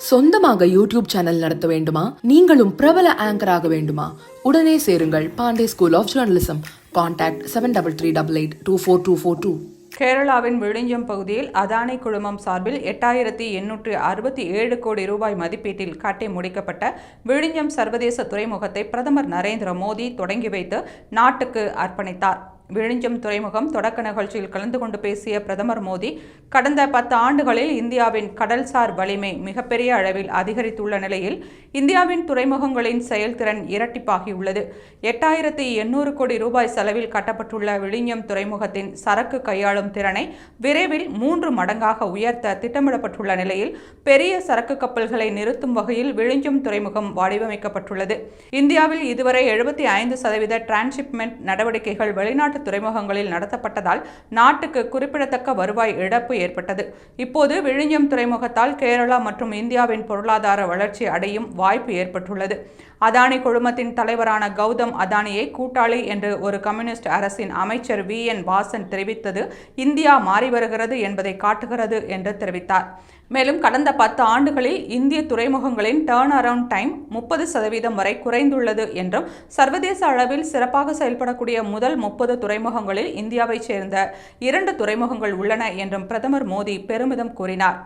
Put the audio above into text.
சொந்தமாக YouTube channel நடத்த வேண்டுமா? நீங்களும் பிரபல ஆங்கர் ஆக வேண்டுமா? உடனே சேருங்கள் Pandey school of journalism. Contact 7388824242. கேரளாவின் விழிஞ்சம் பகுதியில் அதானி குழுமம் சார்பில் 8867 கோடி ரூபாய் மதிப்பீட்டில் கட்டி முடிக்கப்பட்ட விழிஞ்சம் சர்வதேச துறைமுகத்தை பிரதமர் நரேந்திர மோடி தொடங்கி வைத்து நாட்டுக்கு அர்ப்பணித்தார். விழிஞ்சம் துறைமுகம் தொடக்க நிகழ்ச்சியில் கலந்து கொண்டு பேசிய பிரதமர் மோடி, கடந்த 10 ஆண்டுகளில் இந்தியாவின் கடல்சார் வலிமை மிகப்பெரிய அளவில் அதிகரித்துள்ள நிலையில் இந்தியாவின் துறைமுகங்களின் செயல்திறன் இரட்டிப்பாகியுள்ளது. 8800 கோடி ரூபாய் செலவில் கட்டப்பட்டுள்ள விழிஞ்சம் துறைமுகத்தின் சரக்கு கையாளும் திறனை விரைவில் 3 மடங்காக உயர்த்த திட்டமிடப்பட்டுள்ள நிலையில் பெரிய சரக்கு கப்பல்களை நிறுத்தும் வகையில் விழிஞ்சம் துறைமுகம் வடிவமைக்கப்பட்டுள்ளது. இந்தியாவில் இதுவரை 75% டிரான்ஸ்ஷிப்மெண்ட் நடவடிக்கைகள் வெளிநாட்டு துறைமுகங்களில் நடத்தப்பட்டதால் நாட்டுக்கு குறிப்பிடத்தக்க வருவாய் இழப்பு ஏற்பட்டது. இப்போது விழிஞ்சம் துறைமுகத்தால் கேரளா மற்றும் இந்தியாவின் பொருளாதார வளர்ச்சி அடையும் வாய்ப்பு ஏற்பட்டுள்ளது. அதானி குழுமத்தின் தலைவரான கௌதம் அதானியை கூட்டாளி என்று ஒரு கம்யூனிஸ்ட் அரசின் அமைச்சர் VN வாசன் தெரிவித்தது இந்தியா மாறி வருகிறது என்பதை காட்டுகிறது என்று தெரிவித்தார். மேலும் கடந்த 10 ஆண்டுகளில் இந்திய துறைமுகங்களின் டர்ன் அரவுண்ட் டைம் 30% வரை குறைந்துள்ளது என்றும் சர்வதேச அளவில் சிறப்பாக செயல்படக்கூடிய முதல் 30 துறைமுகங்களில் இந்தியாவைச் சேர்ந்த 2 துறைமுகங்கள் உள்ளன என்றும் பிரதமர் மோடி பெருமிதம் கூறினார்.